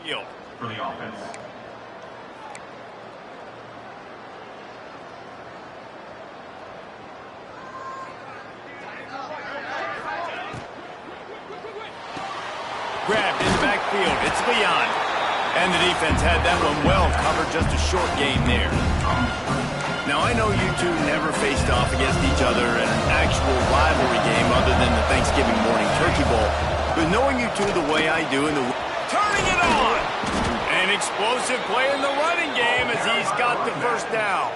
Field. For the offense. Grabbed in the backfield. It's Leon. And the defense had that one well covered. Just a short game there. Now, I know you two never faced off against each other in an actual rivalry game other than the Thanksgiving morning turkey bowl. But knowing you two the way I do, turning it on! An explosive play in the running game as he's got the first down.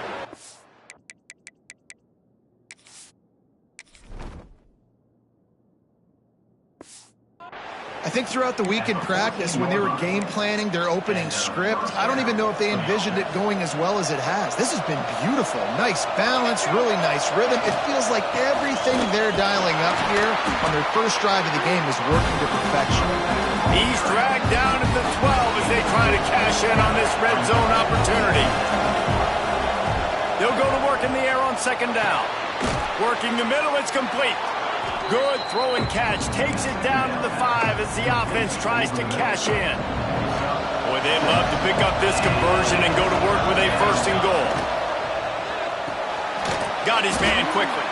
I think throughout the week in practice, when they were game planning their opening script, I don't even know if they envisioned it going as well as it has. This has been beautiful. Nice balance, really nice rhythm. It feels like everything they're dialing up here on their first drive of the game is working to perfection. He's dragged down at the 12 as they try to cash in on this red zone opportunity. They'll go to work in the air on second down. Working the middle, it's complete. Good throw and catch. Takes it down to the 5 as the offense tries to cash in. Boy, they'd love to pick up this conversion and go to work with a first and goal. Got his man quickly.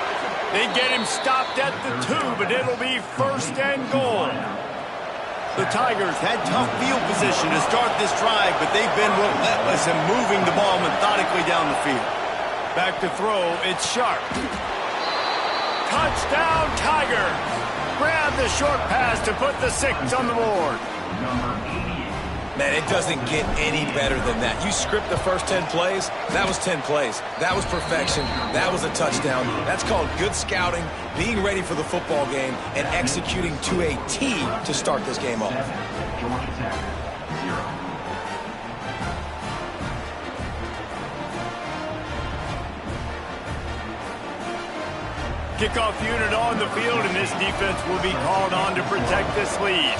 They get him stopped at the 2, but it'll be first and goal. The Tigers had tough field position to start this drive, but they've been relentless in moving the ball methodically down the field. Back to throw, it's Sharp. Touchdown, Tigers! Grab the short pass to put the 6 on the board. Man, it doesn't get any better than that. You script the first 10 plays, that was 10 plays. That was perfection. That was a touchdown. That's called good scouting, being ready for the football game, and executing to a T to start this game off. Kickoff unit on the field, and this defense will be called on to protect this lead.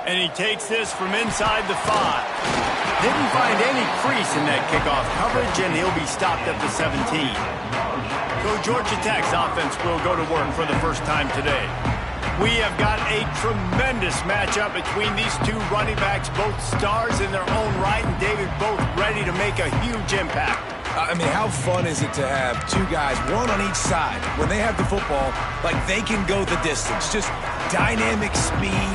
And he takes this from inside the 5. Didn't find any crease in that kickoff coverage, and he'll be stopped at the 17. So Georgia Tech's offense will go to work for the first time today. We have got a tremendous matchup between these two running backs, both stars in their own right, and David both ready to make a huge impact. I mean, how fun is it to have two guys, one on each side, when they have the football, like they can go the distance. Just dynamic speed,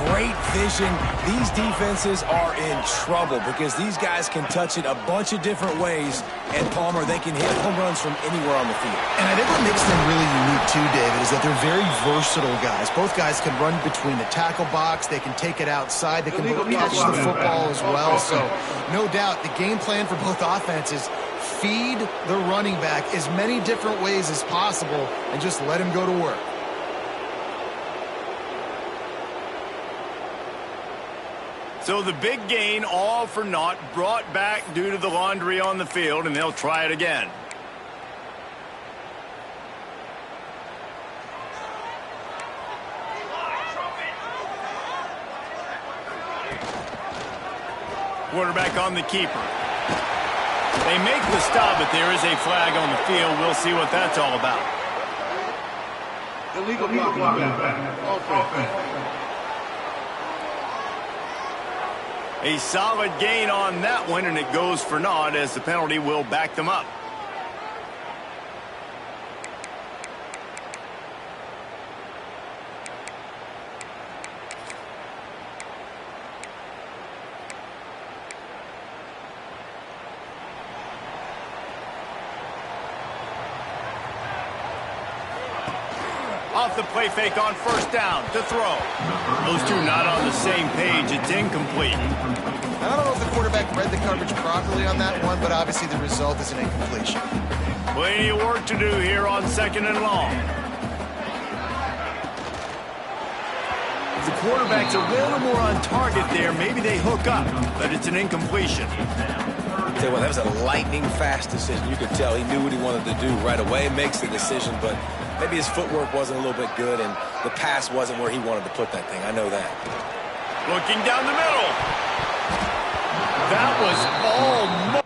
great vision. These defenses are in trouble because these guys can touch it a bunch of different ways, and Palmer, they can hit home runs from anywhere on the field. And I think what makes them really unique too, David, is that they're very versatile guys. Both guys can run between the tackle box. They can take it outside. They can catch the football as well. So no doubt the game plan for both offenses, feed the running back as many different ways as possible and just let him go to work. So the big gain, all for naught, brought back due to the laundry on the field, and they'll try it again. Quarterback on the keeper. They make the stop, but there is a flag on the field. We'll see what that's all about. Illegal offense. A solid gain on that one, and it goes for naught as the penalty will back them up. Off the play fake on first down to throw. Those two not on the same page. It's incomplete. I don't know if the quarterback read the coverage properly on that one, but obviously the result is an incompletion. Plenty of work to do here on second and long. If the quarterback's a little more on target there, maybe they hook up, but it's an incompletion. Tell you what, that was a lightning-fast decision. You could tell he knew what he wanted to do right away, makes the decision, but maybe his footwork wasn't a little bit good, and the pass wasn't where he wanted to put that thing. I know that. Looking down the middle. That was almost...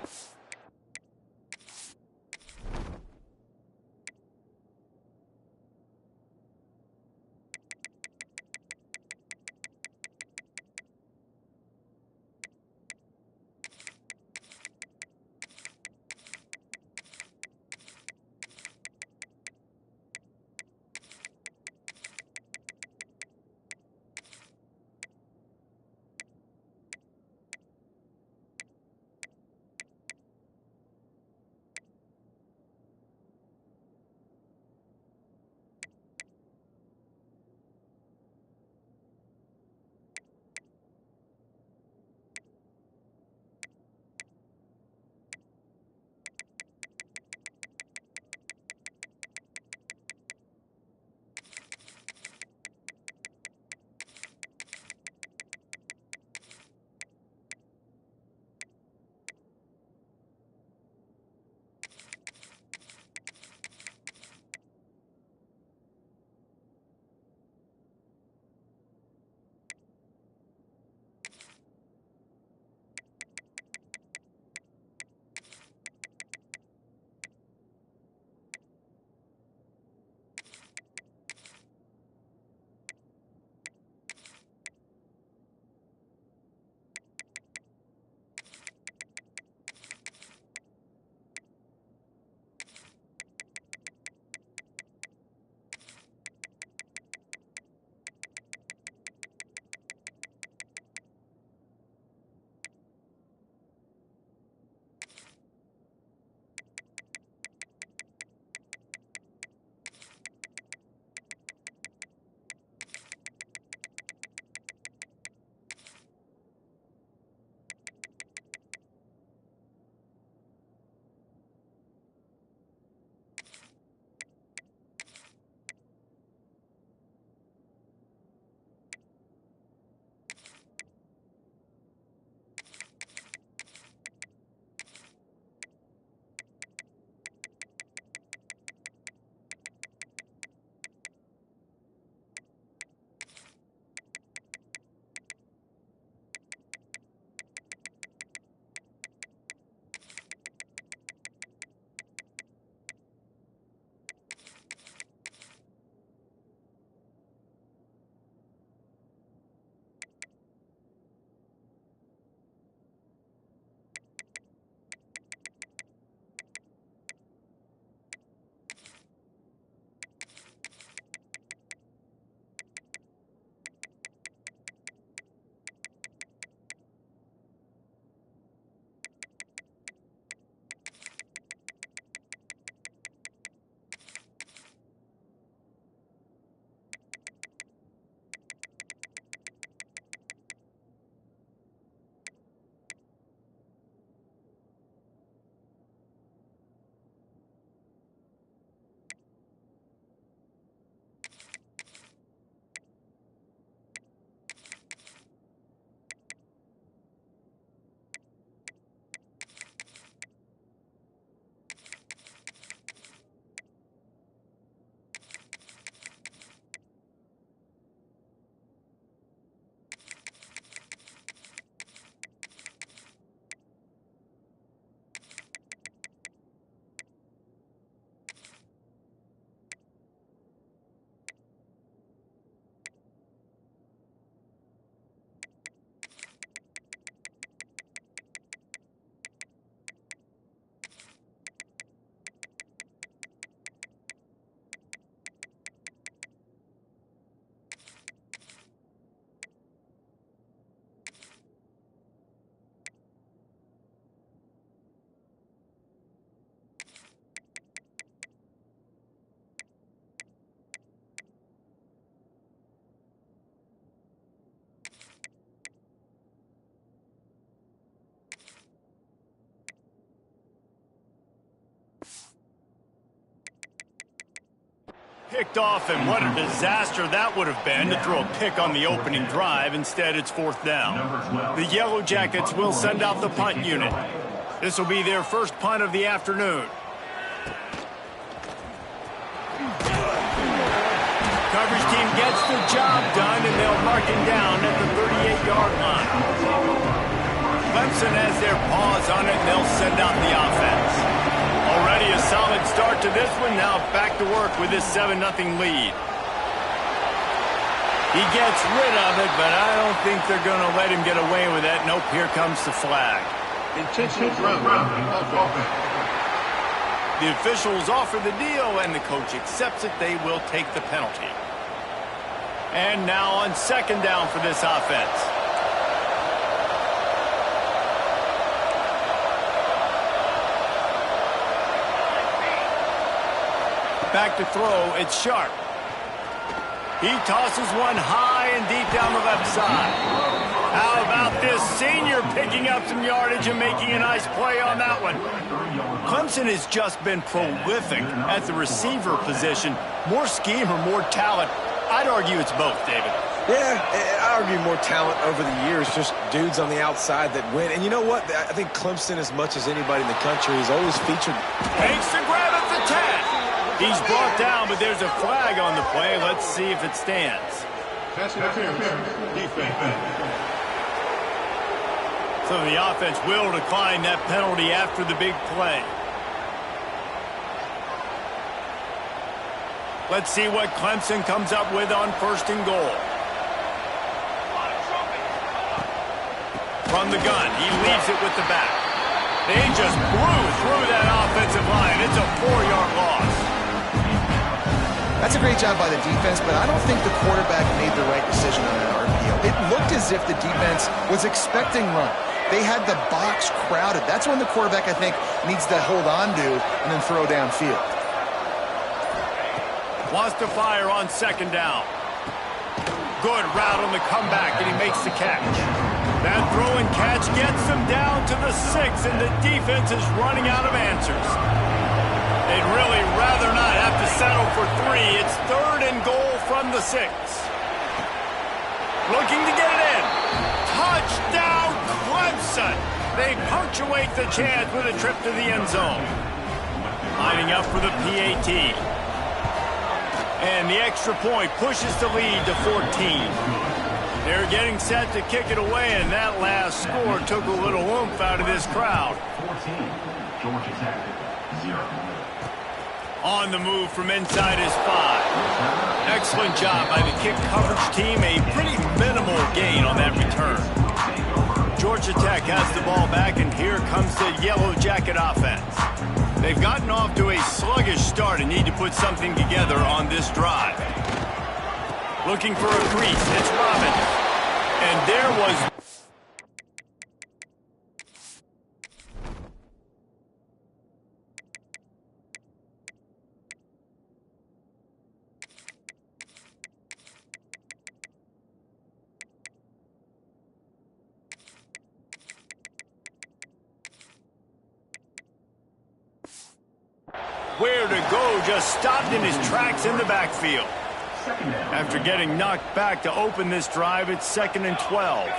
Picked off, and what a disaster that would have been to throw a pick on the opening drive. Instead, it's 4th down. The Yellow Jackets will send out the punt unit. This will be their first punt of the afternoon. Coverage team gets the job done, and they'll mark him down at the 38-yard line. Clemson has their paws on it, and they'll send out the offense. Already a solid start to this one. Now back to work with this 7-0 lead. He gets rid of it, but I don't think they're going to let him get away with that. Nope, here comes the flag. Intentional ground. The officials offer the deal, and the coach accepts it. They will take the penalty. And now on 2nd down for this offense. Back to throw, it's Sharp. He tosses one high and deep down the left side. How about this senior picking up some yardage and making a nice play on that one? Clemson has just been prolific at the receiver position. More scheme or more talent? I'd argue it's both, David. Yeah, I argue more talent over the years, just dudes on the outside that win. And you know what? I think Clemson, as much as anybody in the country, has always featured. Takes the grab at the 10. He's brought down, but there's a flag on the play. Let's see if it stands. So the offense will decline that penalty after the big play. Let's see what Clemson comes up with on 1st and goal. From the gun, he leaves it with the back. They just blew through that offensive line. It's a 4-yard loss. That's a great job by the defense, but I don't think the quarterback made the right decision on that RPO. It looked as if the defense was expecting run. They had the box crowded. That's when the quarterback, I think, needs to hold on to and then throw downfield. Wants to fire on 2nd down. Good route on the comeback, and he makes the catch. That throw and catch gets them down to the 6, and the defense is running out of answers. They'd really rather not have to settle for 3. It's 3rd and goal from the 6. Looking to get it in. Touchdown, Clemson! They punctuate the chance with a trip to the end zone. Lining up for the PAT. And the extra point pushes the lead to 14. They're getting set to kick it away, and that last score took a little oomph out of this crowd. 14, Georgia Tech, 0. On the move from inside his 5. Excellent job by the kick coverage team. A pretty minimal gain on that return. Georgia Tech has the ball back, and here comes the Yellow Jacket offense. They've gotten off to a sluggish start and need to put something together on this drive. Looking for a crease. It's Robin. And there was... Where to go, just stopped in his tracks in the backfield. After getting knocked back to open this drive, it's 2nd and 12.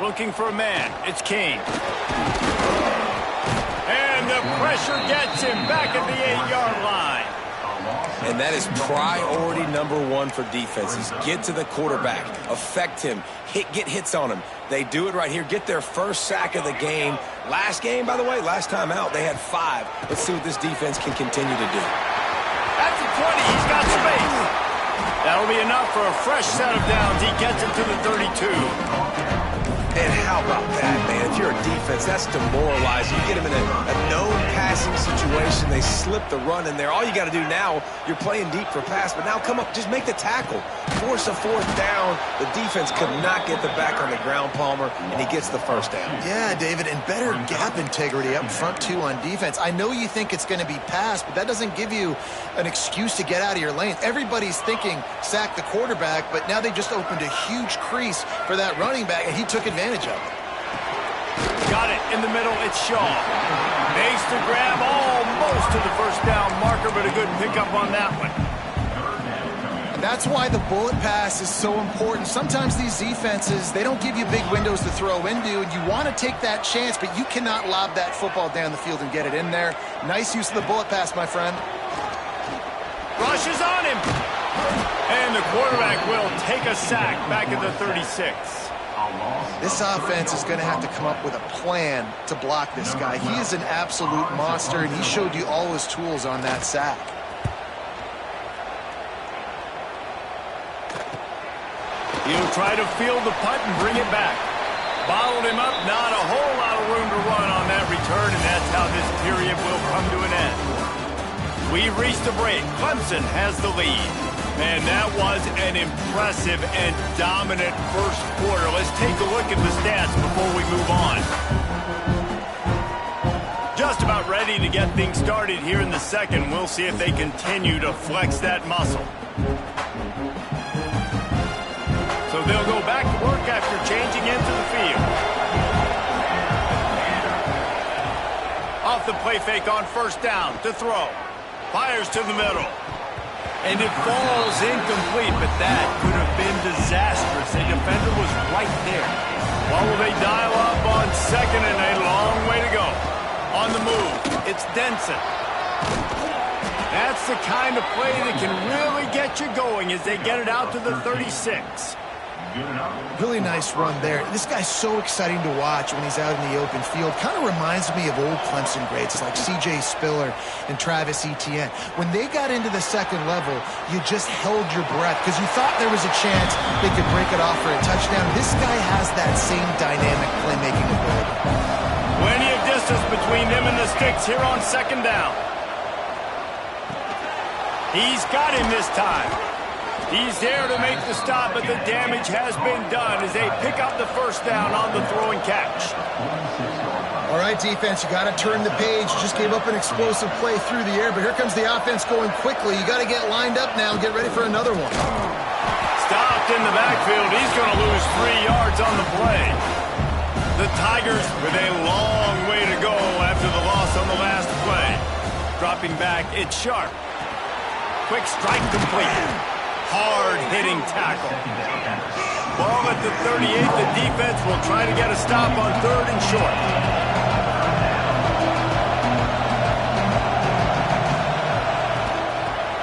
Looking for a man, it's King. And the pressure gets him back at the 8-yard line. And that is priority #1 for defenses. Get to the quarterback, affect him, get hits on him. They do it right here, get their first sack of the game. Last game, by the way, last time out, they had 5. Let's see what this defense can continue to do. At the 20, he's got space. That'll be enough for a fresh set of downs. He gets it to the 32. And how about that, man? If you're a defense, that's demoralizing. You get them in a known passing situation. They slip the run in there. All you got to do now, you're playing deep for pass, but now come up, just make the tackle. Force a 4th down. The defense could not get the back on the ground, Palmer, and he gets the 1st down. Yeah, David, and better gap integrity up front, too, on defense. I know you think it's going to be pass, but that doesn't give you an excuse to get out of your lane. Everybody's thinking sack the quarterback, but now they just opened a huge crease for that running back, and he took advantage of it. Got it in the middle. It's Shaw. Makes the grab almost to the first down marker, but a good pickup on that one. That's why the bullet pass is so important. Sometimes these defenses, they don't give you big windows to throw into, and you want to take that chance, but you cannot lob that football down the field and get it in there. Nice use of the bullet pass, my friend. Rushes on him. And the quarterback will take a sack back at the 36. This offense is going to have to come up with a plan to block this guy. He is an absolute monster, and he showed you all his tools on that sack. He'll try to field the punt and bring it back. Bottled him up, not a whole lot of room to run on that return, and that's how this period will come to an end. We've reached the break. Clemson has the lead. Man, that was an impressive and dominant first quarter. Let's take a look at the stats before we move on. Just about ready to get things started here in the second. We'll see if they continue to flex that muscle. So they'll go back to work after changing into the field. Off the play fake on first down to throw. Fires to the middle. And it falls incomplete, but that could have been disastrous. The defender was right there. Well, will they dial up on second and a long way to go? On the move, it's Denson. That's the kind of play that can really get you going as they get it out to the 36. Really nice run there. This guy's so exciting to watch when he's out in the open field. Kind of reminds me of old Clemson greats like C.J. Spiller and Travis Etienne. When they got into the second level, you just held your breath because you thought there was a chance they could break it off for a touchdown. This guy has that same dynamic playmaking ability. Plenty of distance between them and the sticks here on second down. He's got him this time. He's there to make the stop, but the damage has been done as they pick up the first down on the throw and catch. All right, defense, you got to turn the page. You just gave up an explosive play through the air, but here comes the offense going quickly. You got to get lined up now and get ready for another one. Stopped in the backfield. He's going to lose 3 yards on the play. The Tigers with a long way to go after the loss on the last play. Dropping back, it's Sharp. Quick strike complete. Hard-hitting tackle. Ball at the 38. The defense will try to get a stop on third and short.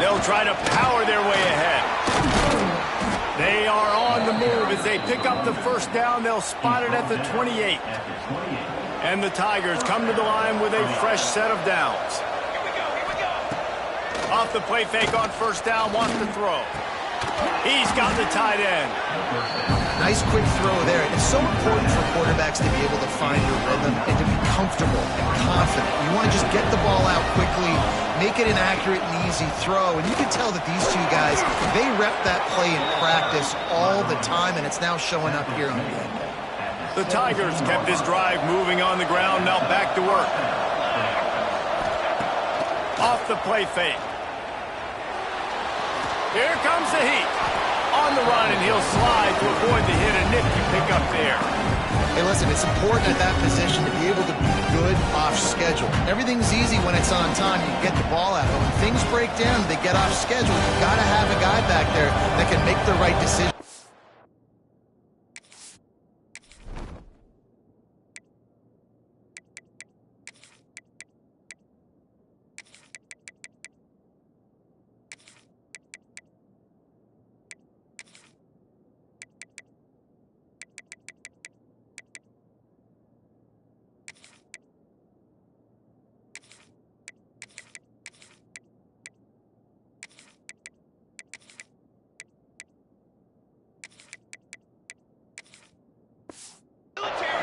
They'll try to power their way ahead. They are on the move as they pick up the first down. They'll spot it at the 28. And the Tigers come to the line with a fresh set of downs. Off the play fake on first down, wants to throw. He's got the tight end. Nice quick throw there. It's so important for quarterbacks to be able to find your rhythm and to be comfortable and confident. You want to just get the ball out quickly, make it an accurate and easy throw. And you can tell that these two guys, they rep that play in practice all the time, and it's now showing up here on the end. The Tigers kept this drive moving on the ground, now back to work. Off the play fake. Here comes the heat. On the run, and he'll slide to avoid the hit. A nifty pickup there. Hey, listen, it's important at that position to be able to be good off schedule. Everything's easy when it's on time. You get the ball out. But when things break down, they get off schedule. You've got to have a guy back there that can make the right decision.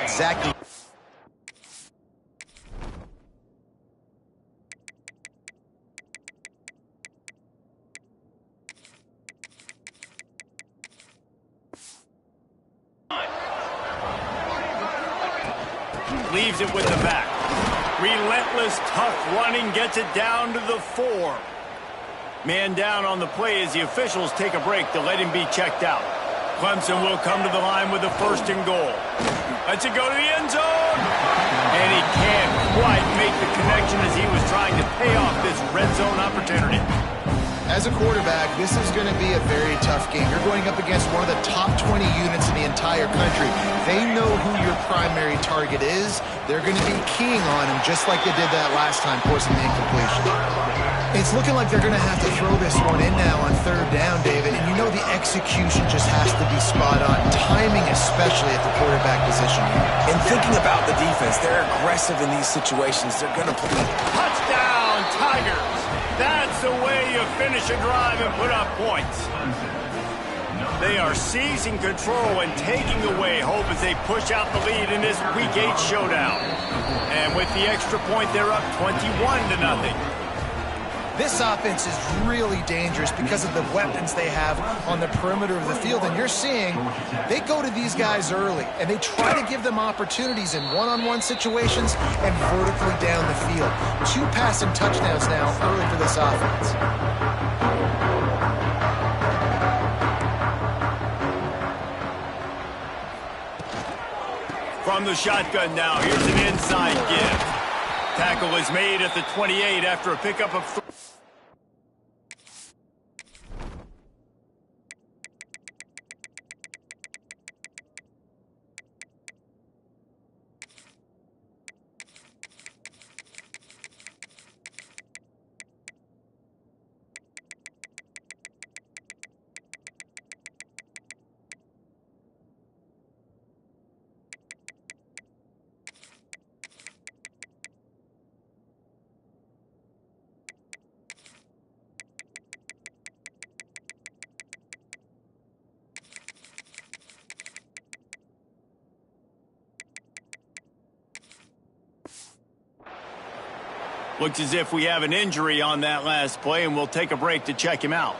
Exactly. Leaves it with the back. Relentless, tough running gets it down to the 4. Man down on the play as the officials take a break to let him be checked out. Clemson will come to the line with a first and goal. Lets it go to the end zone. And he can't quite make make the connection as he was trying to pay off this red zone opportunity. As a quarterback, this is going to be a very tough game. You're going up against one of the top 20 units in the entire country. They know who your primary target is. They're going to be keying on him just like they did that last time, forcing the incompletion. It's looking like they're going to have to throw this one in now on third down, David. And you know the execution just has to be spot on. Timing especially at the quarterback position. And thinking about the defense, they're aggressive in these situations. They're going to play. Touchdown, Tigers! That's the way you finish a drive and put up points. They are seizing control and taking away hope as they push out the lead in this Week 8 showdown. And with the extra point, they're up 21-0. This offense is really dangerous because of the weapons they have on the perimeter of the field. And you're seeing they go to these guys early, and they try to give them opportunities in one-on-one situations and vertically down the field. 2 passing touchdowns now early for this offense. From the shotgun now, here's an inside give. Tackle is made at the 28 after a pickup of 3. Looks as if we have an injury on that last play, and we'll take a break to check him out.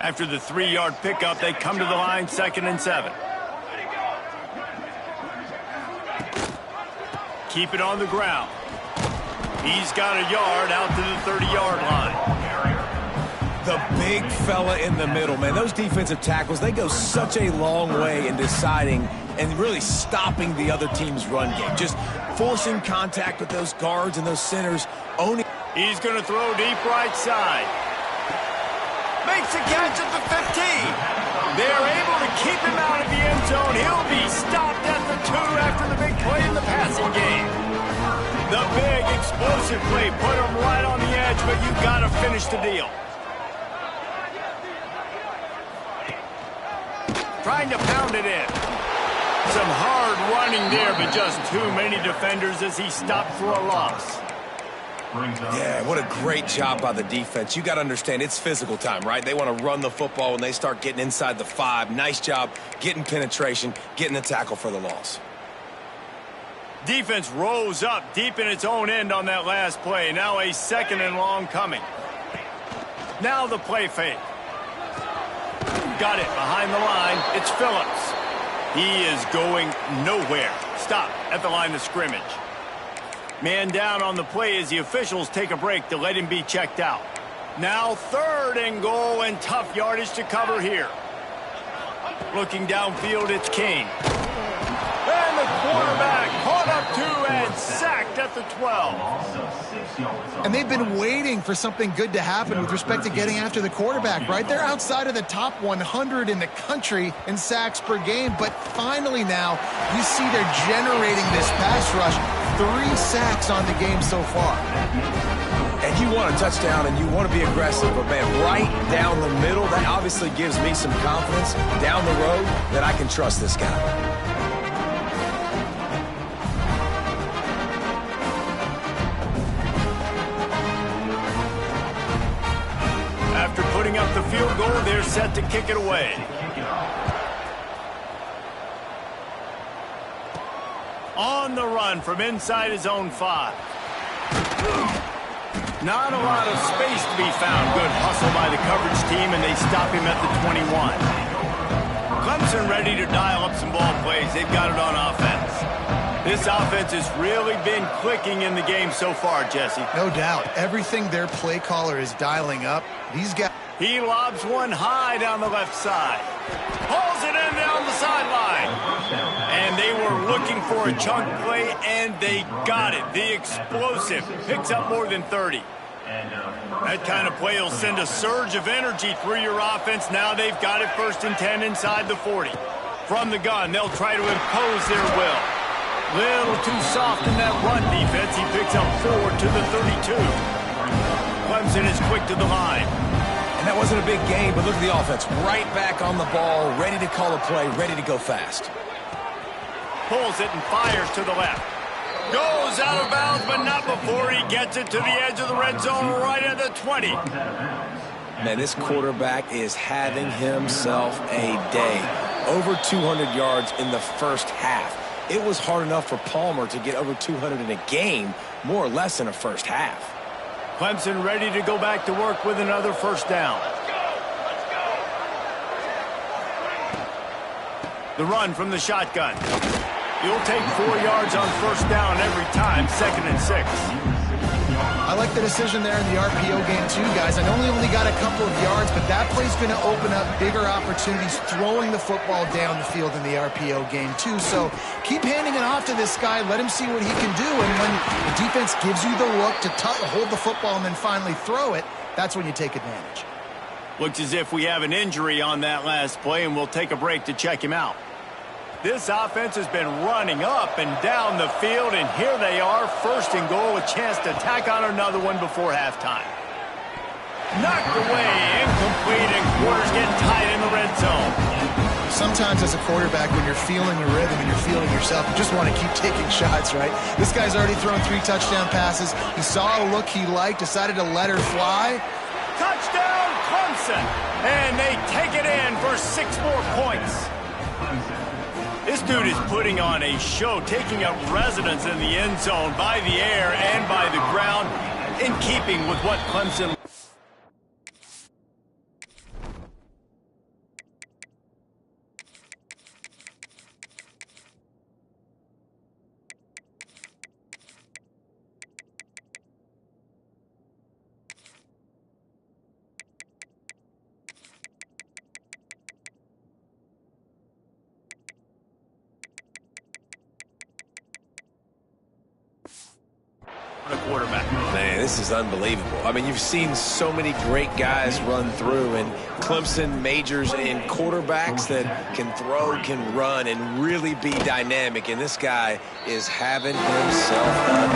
After the 3-yard pickup, they come to the line, 2nd and 7. Keep it on the ground. He's got a yard out to the 30-yard line. The big fella in the middle, man. Those defensive tackles, they go such a long way in deciding and really stopping the other team's run game. Just forcing contact with those guards and those centers. He's going to throw deep right side. Makes a catch at the 15. They're able to keep him out of the end zone. He'll be stopped at the 2 after the big play in the passing game. The big explosive play put him right on the edge, but you got to finish the deal. Trying to pound it in. Some hard running there, but just too many defenders as he stopped for a loss. Yeah, what a great job by the defense. You got to understand, it's physical time, right? They want to run the football when they start getting inside the 5. Nice job getting penetration, getting the tackle for the loss. Defense rose up deep in its own end on that last play. Now a 2nd and long coming. Now the play fake. Got it behind the line. It's Phillips. He is going nowhere. Stop at the line of scrimmage. Man down on the play as the officials take a break to let him be checked out. Now 3rd and goal, and tough yardage to cover here. Looking downfield, it's Kane. And the quarterback caught up to and sacked at the 12. And they've been waiting for something good to happen with respect to getting after the quarterback, right? They're outside of the top 100 in the country in sacks per game, but finally now you see they're generating this pass rush. 3 sacks on the game so far. And you want a touchdown and you want to be aggressive, but man, right down the middle, that obviously gives me some confidence down the road that I can trust this guy. After putting up the field goal, they're set to kick it away. On the run from inside his own 5. Not a lot of space to be found. Good hustle by the coverage team, and they stop him at the 21. Clemson ready to dial up some ball plays. They've got it on offense. This offense has really been clicking in the game so far, Jesse. No doubt. Everything their play caller is dialing up, these guys... He lobs one high down the left side. Pulls it in down the sideline. And they will were looking for a chunk play, and they got it. The explosive picks up more than 30. That kind of play will send a surge of energy through your offense. Now they've got it 1st and 10 inside the 40. From the gun, they'll try to impose their will. Little too soft in that run defense. He picks up 4 to the 32. Clemson is quick to the line. And that wasn't a big gain, but look at the offense. Right back on the ball, ready to call a play, ready to go fast. Pulls it and fires to the left. Goes out of bounds, but not before he gets it to the edge of the red zone right at the 20. Man, this quarterback is having himself a day. Over 200 yards in the first half. It was hard enough for Palmer to get over 200 in a game, more or less in a first half. Clemson ready to go back to work with another 1st down. The run from the shotgun. He'll take 4 yards on 1st down every time, 2nd and 6. I like the decision there in the RPO game too, guys. I know he only got a couple of yards, but that play's going to open up bigger opportunities throwing the football down the field in the RPO game too. So keep handing it off to this guy. Let him see what he can do. And when the defense gives you the look to hold the football and then finally throw it, that's when you take advantage. Looks as if we have an injury on that last play, and we'll take a break to check him out. This offense has been running up and down the field, and here they are, 1st and goal, a chance to tack on another one before halftime. Knocked away, incomplete, and quarters get tight in the red zone. Sometimes as a quarterback, when you're feeling the rhythm and you're feeling yourself, you just want to keep taking shots, right? This guy's already thrown 3 touchdown passes. He saw a look he liked, decided to let her fly. Touchdown, Clemson! And they take it in for 6 more points. This dude is putting on a show, taking up residence in the end zone by the air and by the ground, in keeping with what Clemson... a quarterback. Man, this is unbelievable. I mean, you've seen so many great guys run through, and Clemson majors in quarterbacks that can throw, can run, and really be dynamic, and this guy is having himself a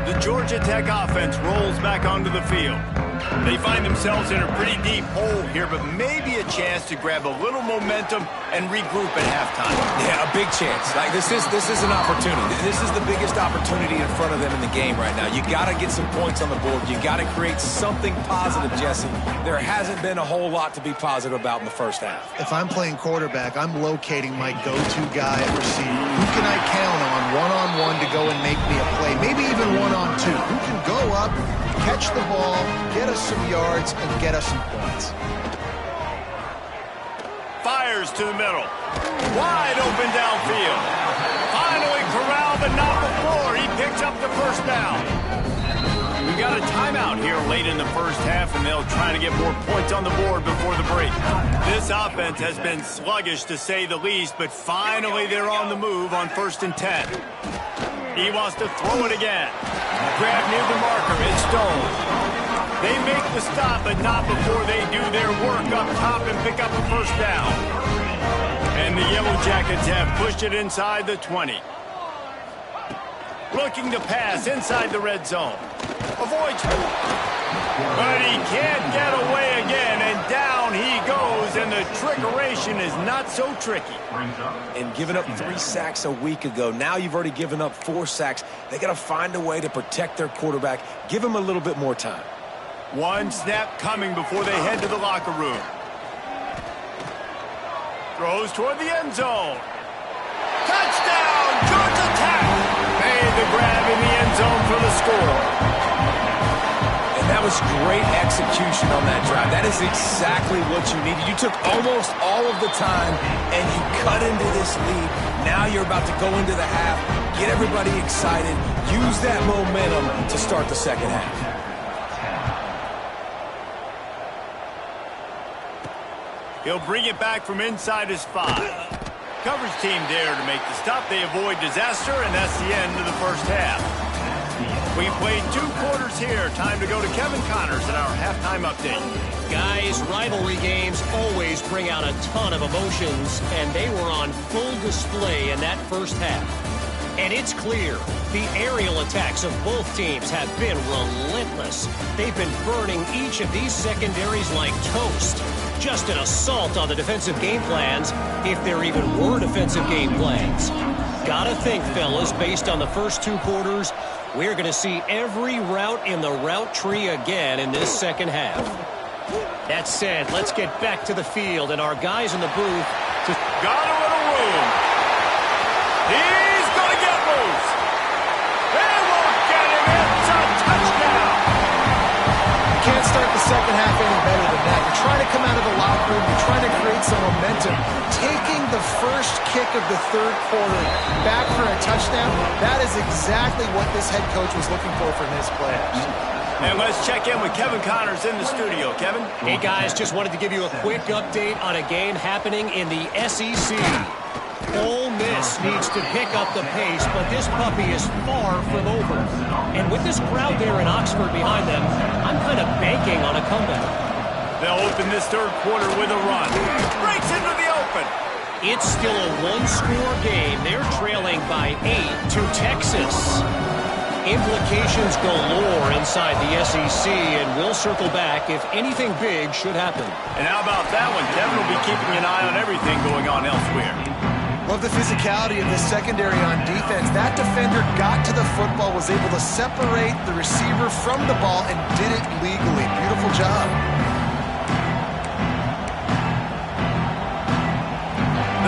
day. The Georgia Tech offense rolls back onto the field. They find themselves in a pretty deep hole here, but maybe a chance to grab a little momentum and regroup at halftime. Yeah, a big chance. Like this is an opportunity. This is the biggest opportunity in front of them in the game right now. You got to get some points on the board. You got to create something positive, Jesse. There hasn't been a whole lot to be positive about in the first half. If I'm playing quarterback, I'm locating my go-to guy at receiver. Who can I count on one-on-one to go and make me a play? Maybe even one-on-two. Who can go up, catch the ball, get us some yards, and get us some points. Fires to the middle. Wide open downfield. Finally corralled, but not before. He picks up the 1st down. We got a timeout here late in the first half, and they'll try to get more points on the board before the break. This offense has been sluggish, to say the least, but finally they're on the move on 1st and 10. He wants to throw it again. Grab near the marker. It's Stone. They make the stop, but not before they do their work up top and pick up a 1st down. And the Yellow Jackets have pushed it inside the 20. Looking to pass inside the red zone. Avoids, but he can't get away again, and down he goes, and the trickeration is not so tricky. And giving up 3 sacks a week ago, now you've already given up 4 sacks. They got to find a way to protect their quarterback. Give him a little bit more time. One snap coming before they head to the locker room. Throws toward the end zone. Touchdown, Georgia Tech! Made the grab in the end zone for the score. And that was great execution on that drive. That is exactly what you needed. You took almost all of the time, and you cut into this lead. Now you're about to go into the half, get everybody excited, use that momentum to start the second half. He'll bring it back from inside his 5. Coverage team there to make the stop. They avoid disaster, and that's the end of the first half. We played 2 quarters here. Time to go to Kevin Connors in our halftime update. Guys, rivalry games always bring out a ton of emotions, and they were on full display in that first half. And it's clear, the aerial attacks of both teams have been relentless. They've been burning each of these secondaries like toast. Just an assault on the defensive game plans, if there even were defensive game plans. Gotta think, fellas, based on the first 2 quarters, we're going to see every route in the route tree again in this second half. That said, let's get back to the field and our guys in the booth. Got a little room. He's going to get loose. They won't get him. It's a touchdown. You can't start the second half any better than that. You're trying to come out of the locker room. You're trying to create some momentum. Taking the first kick of the third quarter back for a touchdown, that is exactly what this head coach was looking for from his players. And let's check in with Kevin Connors in the studio. Kevin? Hey, guys, just wanted to give you a quick update on a game happening in the SEC. Ole Miss needs to pick up the pace, but this puppy is far from over. And with this crowd there in Oxford behind them, I'm kind of banking on a comeback. They'll open this third quarter with a run. Breaks into the open. It's still a 1-score game. They're trailing by 8 to Texas. Implications galore inside the SEC, and we'll circle back if anything big should happen. And how about that one? Kevin will be keeping an eye on everything going on elsewhere. Love the physicality of this secondary on defense. That defender got to the football, was able to separate the receiver from the ball, and did it legally. Beautiful job.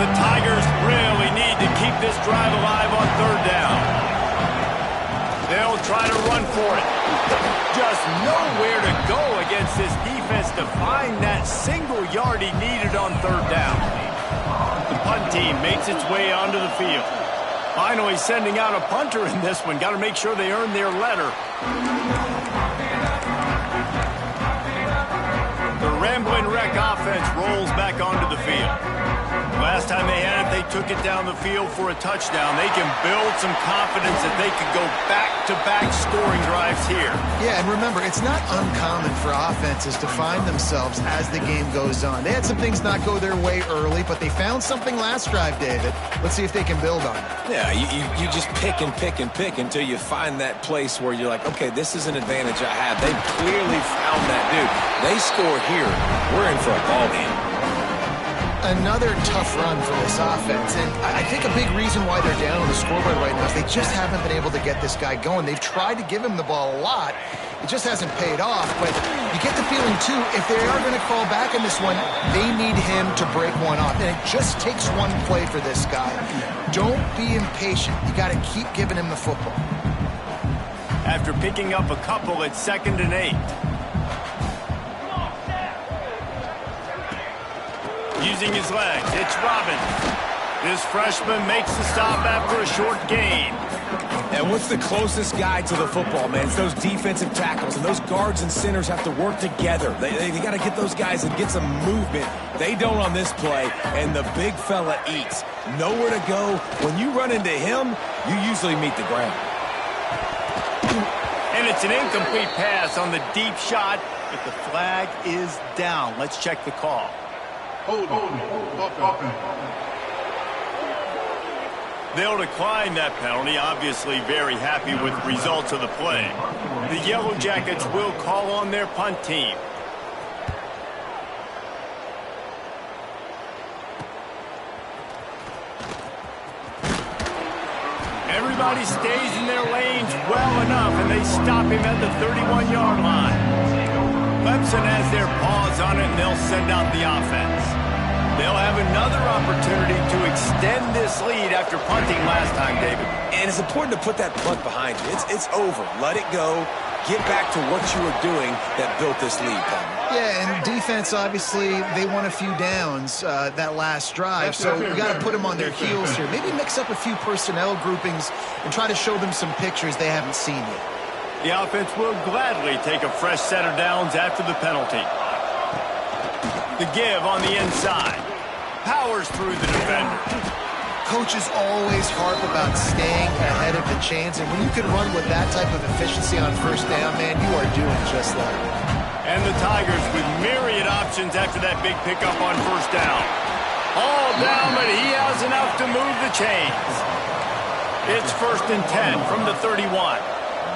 The Tigers really need to keep this drive alive on third down. They'll try to run for it. Just nowhere to go against this defense to find that single yard he needed on third down. The punt team makes its way onto the field. Finally sending out a punter in this one. Got to make sure they earn their letter. The Ramblin' Wreck offense rolls back onto the field. Last time they had it, they took it down the field for a touchdown. They can build some confidence that they could go back-to-back scoring drives here. Yeah, and remember, it's not uncommon for offenses to find themselves as the game goes on. They had some things not go their way early, but they found something last drive, David. Let's see if they can build on it. Yeah, you just pick and pick and pick until you find that place where you're like, okay, this is an advantage I have. They clearly found that, dude. They score here. We're in for a ball game. Another tough run for this offense, and I think a big reason why they're down on the scoreboard right now is they just haven't been able to get this guy going. They've tried to give him the ball a lot. It just hasn't paid off, but you get the feeling, too, if they are going to crawl back in this one, they need him to break one off, and it just takes one play for this guy. Don't be impatient. You got to keep giving him the football. After picking up a couple, it's 2nd and 8. Using his legs, it's Robbins. This freshman makes the stop after a short gain. And what's the closest guy to the football, man? It's those defensive tackles, and those guards and centers have to work together. They got to get those guys and get some movement. They don't on this play, and the big fella eats. Nowhere to go. When you run into him, you usually meet the ground. And it's an incomplete pass on the deep shot, but the flag is down. Let's check the call. They'll decline that penalty, obviously very happy with the results of the play. The Yellow Jackets will call on their punt team. Everybody stays in their lanes well enough, and they stop him at the 31-yard line. Clemson has their paws on it, and they'll send out the offense. They'll have another opportunity to extend this lead after punting last time, David. And it's important to put that punt behind you. It's over. Let it go. Get back to what you were doing that built this lead, Palmer. Yeah, and defense, obviously, they won a few downs that last drive, so you got to put them on their heels here. Maybe mix up a few personnel groupings and try to show them some pictures they haven't seen yet. The offense will gladly take a fresh set of downs after the penalty. The give on the inside. Powers through the defender. Coaches always harp about staying ahead of the chains, and when you can run with that type of efficiency on first down, man, you are doing just that. And the Tigers with myriad options after that big pickup on first down. All down, but he has enough to move the chains. It's 1st and 10 from the 31.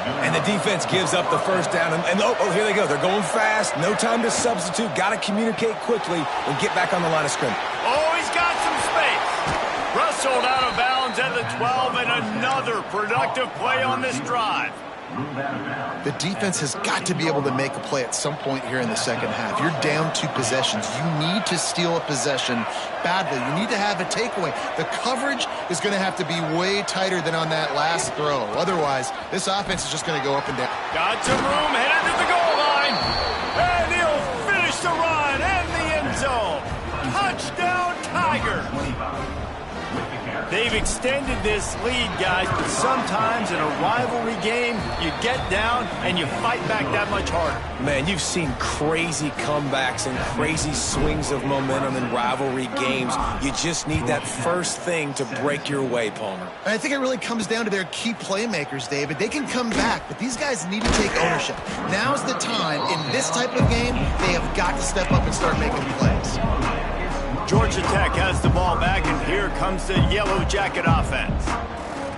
And the defense gives up the first down. And oh, here they go. They're going fast. No time to substitute. Got to communicate quickly and get back on the line of scrimmage. Oh, he's got some space. Wrestled out of bounds at the 12, and another productive play on this drive. The defense has got to be able to make a play at some point here in the second half. You're down 2 possessions. You need to steal a possession badly. You need to have a takeaway. The coverage is going to have to be way tighter than on that last throw. Otherwise, this offense is just going to go up and down. Got some room, headed to the goal line. And he'll finish the run and the end zone. Touchdown, Tigers. They've extended this lead, guys, but sometimes in a rivalry game, you get down and you fight back that much harder. Man, you've seen crazy comebacks and crazy swings of momentum in rivalry games. You just need that first thing to break your way, Palmer. And I think it really comes down to their key playmakers, David. They can come back, but these guys need to take ownership. Now's the time. In this type of game, they have got to step up and start making plays. Georgia Tech has the ball back, and here comes the Yellow Jacket offense.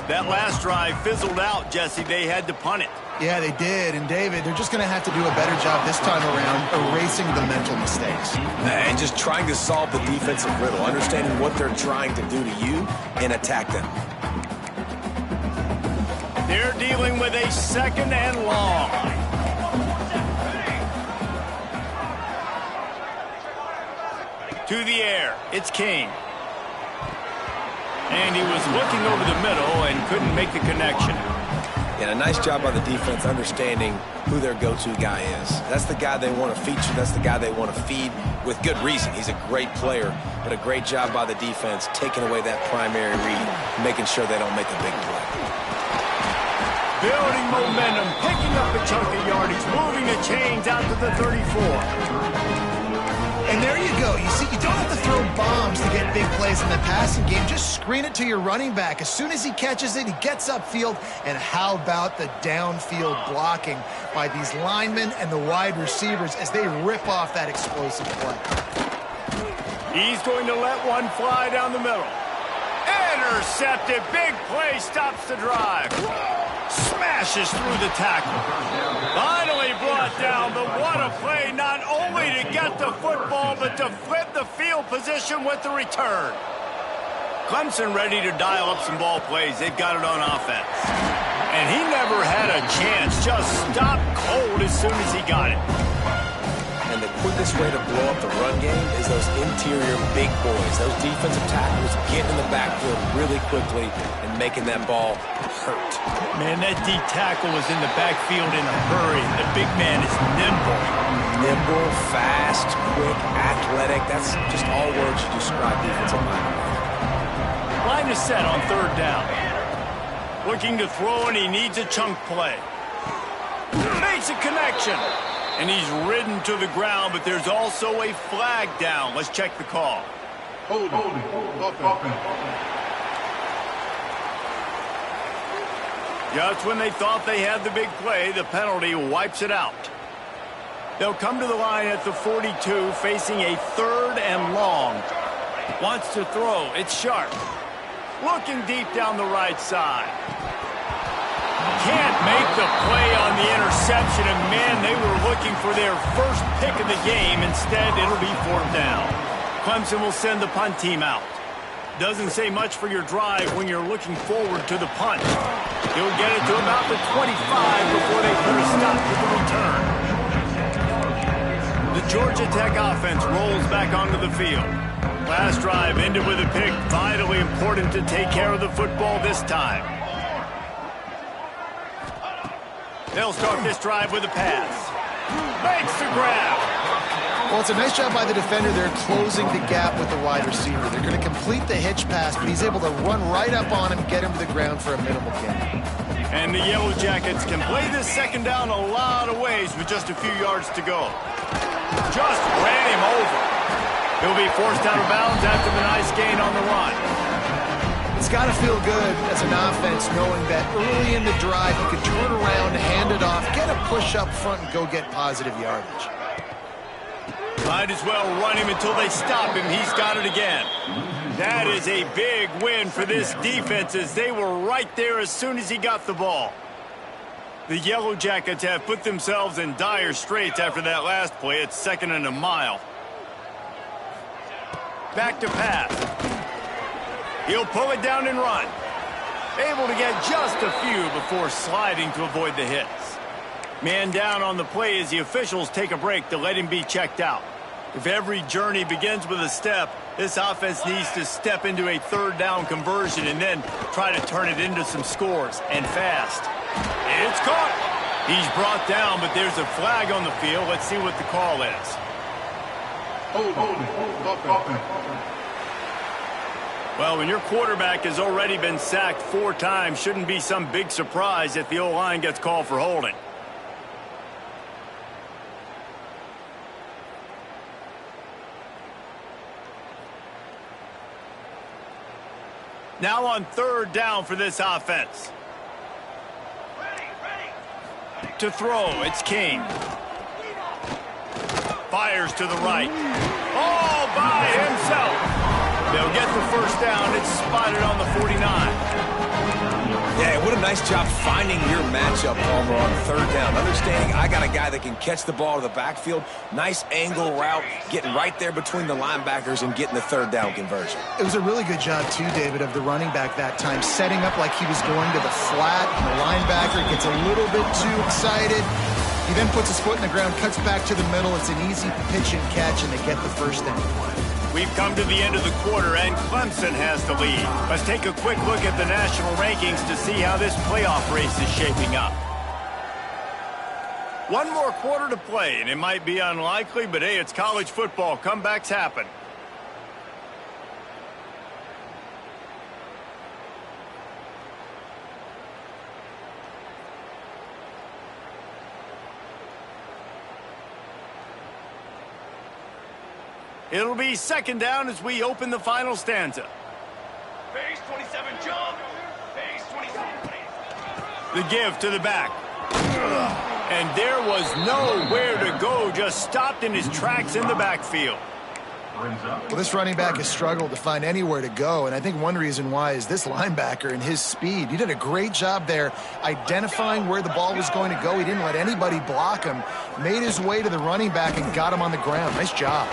That last drive fizzled out, Jesse. They had to punt it. Yeah, they did. And, David, they're just going to have to do a better job this time around erasing the mental mistakes. And just trying to solve the defensive riddle, understanding what they're trying to do to you and attack them. They're dealing with a 2nd and long. To the air, it's King. And he was looking over the middle and couldn't make the connection. And a nice job by the defense understanding who their go-to guy is. That's the guy they want to feature. That's the guy they want to feed with good reason. He's a great player, but a great job by the defense taking away that primary read, making sure they don't make a big play. Building momentum, picking up a chunk of yardage, moving the chains out to the 34. And there you go. You see, you don't have to throw bombs to get big plays in the passing game. Just screen it to your running back. As soon as he catches it, he gets upfield. And how about the downfield blocking by these linemen and the wide receivers as they rip off that explosive play. He's going to let one fly down the middle. Intercepted. Big play stops the drive. Smashes through the tackle. Finally brought down, but what a play, not only to get the football, but to flip the field position with the return. Clemson ready to dial up some ball plays. They've got it on offense. And he never had a chance, just stopped cold as soon as he got it. And the quickest way to blow up the run game is those interior big boys. Those defensive tackles getting in the backfield really quickly and making that ball hurt. Man, that D tackle was in the backfield in a hurry. The big man is nimble. Nimble, fast, quick, athletic. That's just all words to describe defensive linemen. Line is set on 3rd down. Looking to throw, and he needs a chunk play. Makes a connection. And he's ridden to the ground, but there's also a flag down. Let's check the call. Holding. Just when they thought they had the big play, the penalty wipes it out. They'll come to the line at the 42, facing a 3rd and long. Wants to throw. It's Sharp. Looking deep down the right side. Can't make the play on the interception, and man, they were looking for their first pick of the game. Instead, it'll be 4th down. Clemson will send the punt team out. Doesn't say much for your drive when you're looking forward to the punt. He'll get it to about the 25 before they put a stop to the return. The Georgia Tech offense rolls back onto the field. Last drive ended with a pick. Vitally important to take care of the football this time. They'll start this drive with a pass. Makes the grab. Well, it's a nice job by the defender. They're closing the gap with the wide receiver. They're going to complete the hitch pass, but he's able to run right up on him, get him to the ground for a minimal gain. And the Yellow Jackets can play this 2nd down a lot of ways with just a few yards to go. Just ran him over. He'll be forced out of bounds after the nice gain on the run. It's got to feel good as an offense knowing that early in the drive you can turn around, hand it off, get a push up front, and go get positive yardage. Might as well run him until they stop him. He's got it again. That is a big win for this defense as they were right there as soon as he got the ball. The Yellow Jackets have put themselves in dire straits after that last play. It's 2nd and a mile. Back to pass. He'll pull it down and run. Able to get just a few before sliding to avoid the hits. Man down on the play as the officials take a break to let him be checked out. If every journey begins with a step, this offense needs to step into a 3rd down conversion and then try to turn it into some scores, and fast. It's caught. He's brought down, but there's a flag on the field. Let's see what the call is. Well, when your quarterback has already been sacked 4 times, shouldn't be some big surprise if the O-line gets called for holding. Now on 3rd down for this offense. To throw, it's King. Fires to the right. All by himself. They'll get the 1st down. It's spotted on the 49. Yeah, what a nice job finding your matchup, Palmer, on 3rd down. Understanding I got a guy that can catch the ball to the backfield. Nice angle route, getting right there between the linebackers and getting the 3rd down conversion. It was a really good job, too, David, of the running back that time, setting up like he was going to the flat, and the linebacker gets a little bit too excited. He then puts his foot in the ground, cuts back to the middle. It's an easy pitch and catch, and they get the 1st down. We've come to the end of the quarter, and Clemson has the lead. Let's take a quick look at the national rankings to see how this playoff race is shaping up. 1 more quarter to play, and it might be unlikely, but hey, it's college football. Comebacks happen. It'll be 2nd down as we open the final stanza. Base 27 jump. Base 27. The give to the back. And there was nowhere to go, just stopped in his tracks in the backfield. Well, this running back has struggled to find anywhere to go, and I think one reason why is this linebacker and his speed. He did a great job there identifying where the ball was going to go. He didn't let anybody block him, made his way to the running back and got him on the ground. Nice job.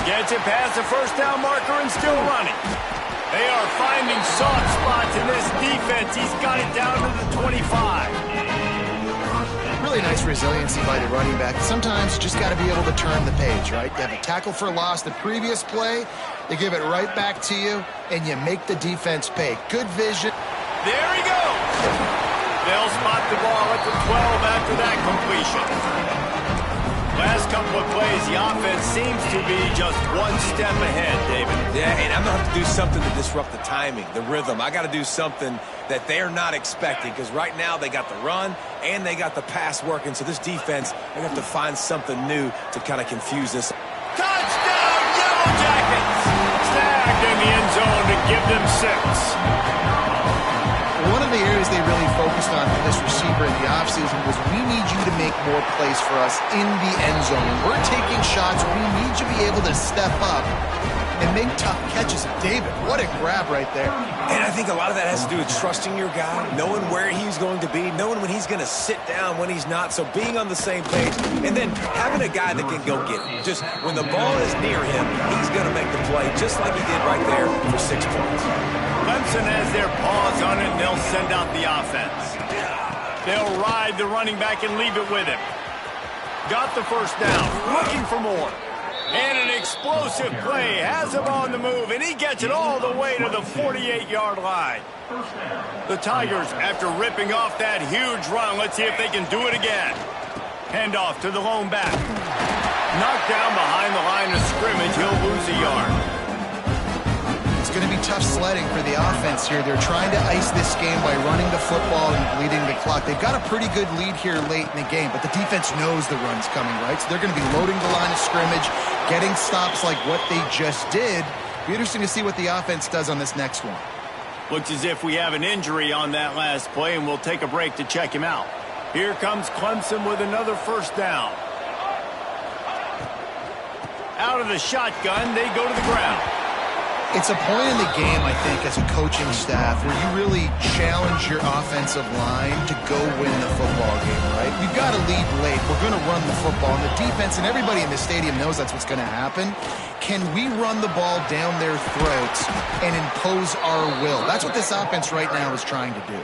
Gets it past the 1st down marker and still running. They are finding soft spots in this defense. He's got it down to the 25. Really nice resiliency by the running back. Sometimes you just got to be able to turn the page, right? You have a tackle for loss the previous play, they give it right back to you, and you make the defense pay. Good vision. There he goes. They'll spot the ball at the 12 after that completion. Last couple of plays, the offense seems to be just 1 step ahead, David. Yeah, and I'm going to have to do something to disrupt the timing, the rhythm. I got to do something that they're not expecting, because right now they got the run and they got the pass working. So this defense, they're going to have to find something new to kind of confuse this. Touchdown, Yellow Jackets! Snagged in the end zone to give them 6. One of the areas they really focused on for this receiver in the offseason was we need you to make more plays for us in the end zone. When we're taking shots, we need you to be able to step up and make tough catches. David, what a grab right there. And I think a lot of that has to do with trusting your guy, knowing where he's going to be, knowing when he's going to sit down, when he's not. So being on the same page, and then having a guy that can go get it. Just when the ball is near him, he's going to make the play, just like he did right there for 6 points. Clemson has their paws on it, and they'll send out the offense. They'll ride the running back and leave it with him. Got the 1st down, looking for more. And an explosive play, has him on the move, and he gets it all the way to the 48-yard line. The Tigers, after ripping off that huge run, let's see if they can do it again. Handoff to the lone back. Knocked down behind the line of scrimmage, he'll lose a yard. It's going to be tough sledding for the offense here. They're trying to ice this game by running the football and bleeding the clock. They've got a pretty good lead here late in the game, but the defense knows the run's coming, right? So they're going to be loading the line of scrimmage, getting stops like what they just did. Be interesting to see what the offense does on this next one. Looks as if we have an injury on that last play, and we'll take a break to check him out. Here comes Clemson with another first down. Out of the shotgun, they go to the ground. It's a point in the game, I think, as a coaching staff where you really challenge your offensive line to go win the football game, right? You've got to lead late. We're going to run the football. And the defense and everybody in the stadium knows that's what's going to happen. Can we run the ball down their throats and impose our will? That's what this offense right now is trying to do.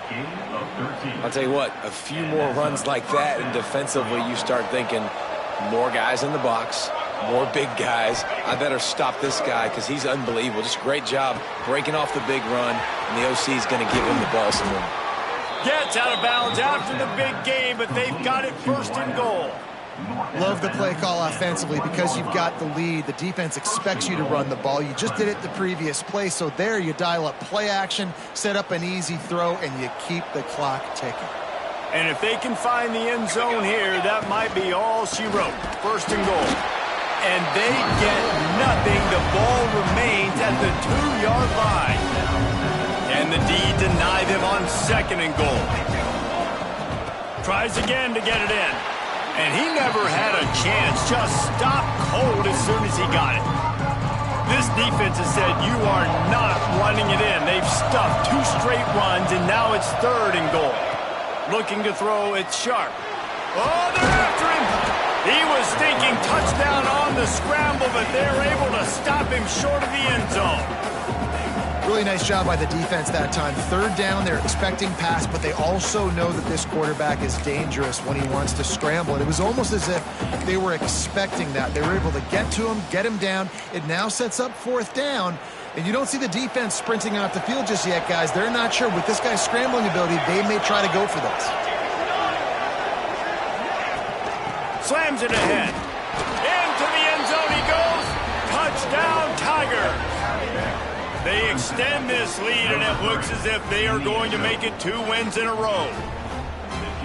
I'll tell you what, a few more runs like that, and defensively you start thinking more guys in the box, more big guys. I better stop this guy because he's unbelievable. Just great job breaking off the big run, and the OC is going to give him the ball some more. Gets out of bounds after the big game, but they've got it first and goal. Love the play call offensively because you've got the lead. The defense expects you to run the ball. You just did it the previous play, so there you dial up play action, set up an easy throw, and you keep the clock ticking. And if they can find the end zone here, that might be all she wrote. First and goal. And they get nothing. The ball remains at the 2-yard line. And the D deny them on second and goal. Tries again to get it in. And he never had a chance. Just stopped cold as soon as he got it. This defense has said, you are not running it in. They've stuffed 2 straight runs, and now it's third and goal. Looking to throw, it's Sharp. Oh, they're after him. He was thinking touchdown on the scramble, but they're able to stop him short of the end zone. Really nice job by the defense that time. Third down, they're expecting pass, but they also know that this quarterback is dangerous when he wants to scramble. And it was almost as if they were expecting that. They were able to get to him, get him down. It now sets up fourth down. And you don't see the defense sprinting off the field just yet, guys. They're not sure. With this guy's scrambling ability, they may try to go for this. Slams it ahead. Into the end zone he goes. Touchdown, Tiger. They extend this lead, and it looks as if they are going to make it 2 wins in a row.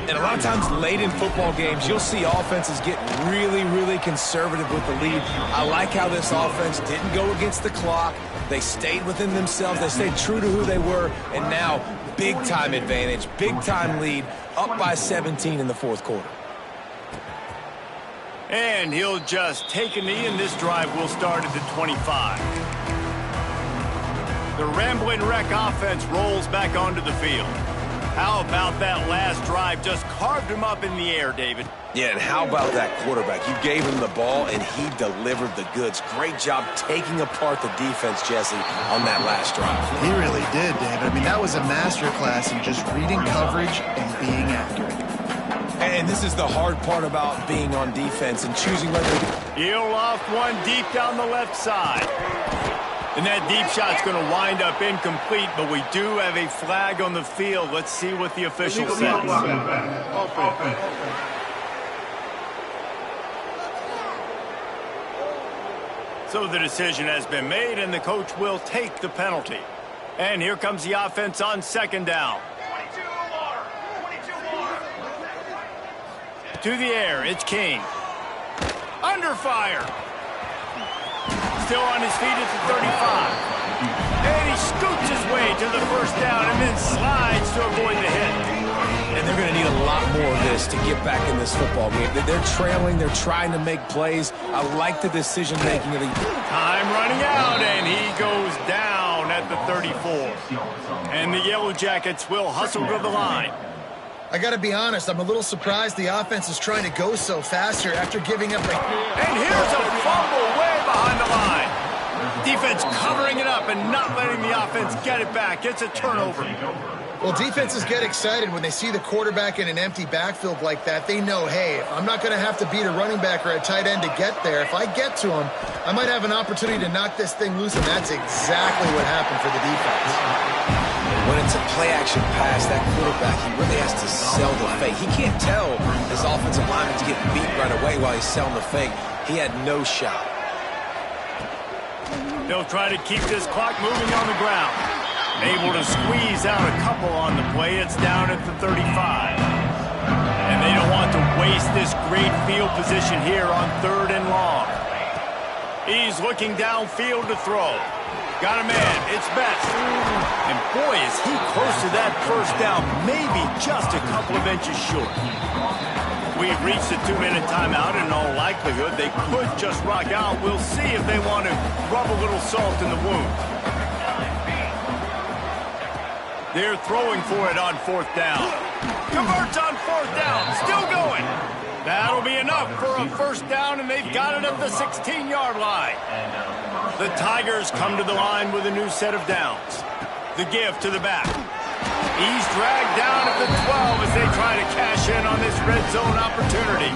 And a lot of times late in football games, you'll see offenses get really, really conservative with the lead. I like how this offense didn't go against the clock. They stayed within themselves. They stayed true to who they were. And now, big-time advantage, big-time lead, up by 17 in the fourth quarter. And he'll just take a knee, and this drive will start at the 25. The Ramblin' Wreck offense rolls back onto the field. How about that last drive? Just carved him up in the air, David. Yeah, and how about that quarterback? You gave him the ball, and he delivered the goods. Great job taking apart the defense, Jesse, on that last drive. He really did, David. I mean, that was a masterclass in just reading coverage and being accurate. And this is the hard part about being on defense and choosing whether... He'll loft one deep down the left side. And that deep shot's going to wind up incomplete, but we do have a flag on the field. Let's see what the official says. So the decision has been made, and the coach will take the penalty. And here comes the offense on second down. 22 more. 22 more. To the air, it's King. Under fire. Still on his feet at the 35. And he scoots his way to the first down and then slides to avoid the hit. And they're going to need a lot more of this to get back in this football game. They're trailing. They're trying to make plays. I like the decision-making of the... Time running out, and he goes down at the 34. And the Yellow Jackets will hustle to the line. I got to be honest, I'm a little surprised the offense is trying to go so fast here after giving up a... And here's a fumble way behind the line. Defense covering it up and not letting the offense get it back. It's a turnover. Well, defenses get excited when they see the quarterback in an empty backfield like that. They know, hey, I'm not going to have to beat a running back or a tight end to get there. If I get to him, I might have an opportunity to knock this thing loose, and that's exactly what happened for the defense. When it's a play-action pass, that quarterback, he really has to sell the fake. He can't tell his offensive lineman's getting beat right away while he's selling the fake. He had no shot. They'll try to keep this clock moving on the ground. Able to squeeze out a couple on the play. It's down at the 35. And they don't want to waste this great field position here on 3rd and long. He's looking downfield to throw. Got a man. It's Betts. And boy, is he close to that first down. Maybe just a couple of inches short. We've reached the 2-minute timeout, and in all likelihood, they could just rock out. We'll see if they want to rub a little salt in the wound. They're throwing for it on 4th down. Converts on 4th down. Still going. That'll be enough for a first down, and they've got it at the 16-yard line. The Tigers come to the line with a new set of downs. The give to the back. He's dragged down at the 12 as they try to cash in on this red zone opportunity.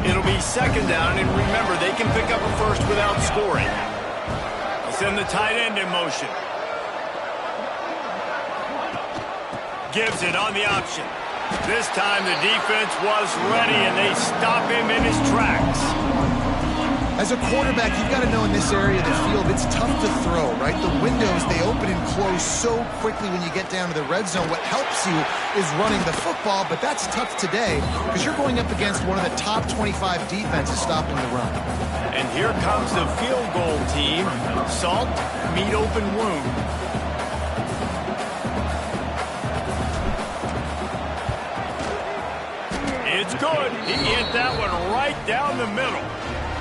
It'll be 2nd down, and remember, they can pick up a first without scoring. They'll send the tight end in motion. Gives it on the option. This time the defense was ready, and they stop him in his tracks. As a quarterback, you've got to know in this area of the field, it's tough to throw, right? The windows, they open and close so quickly when you get down to the red zone. What helps you is running the football, but that's tough today because you're going up against one of the top 25 defenses stopping the run. And here comes the field goal team. Salt, meet open wound. It's good. He hit that one right down the middle.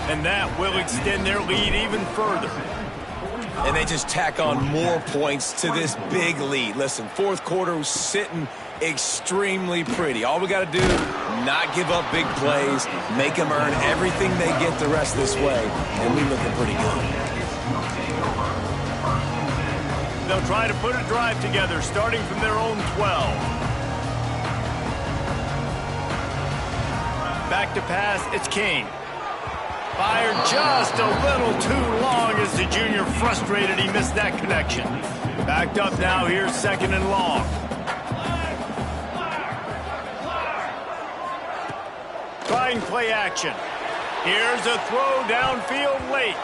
And that will extend their lead even further. And they just tack on more points to this big lead. Listen, 4th quarter was sitting extremely pretty. All we got to do, not give up big plays, make them earn everything they get the rest of this way, and we looking pretty good. They'll try to put a drive together, starting from their own 12. Back to pass, it's Kane. Fired just a little too long as the junior frustrated. He missed that connection. Backed up now. Here's 2nd and long. Trying play action. Here's a throw downfield late.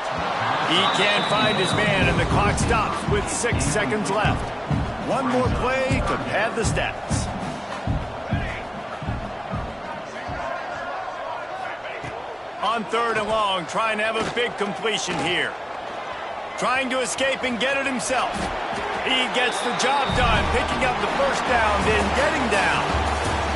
He can't find his man, and the clock stops with 6 seconds left. One more play to pad the stats. On 3rd and long, trying to have a big completion here. Trying to escape and get it himself. He gets the job done, picking up the first down, then getting down.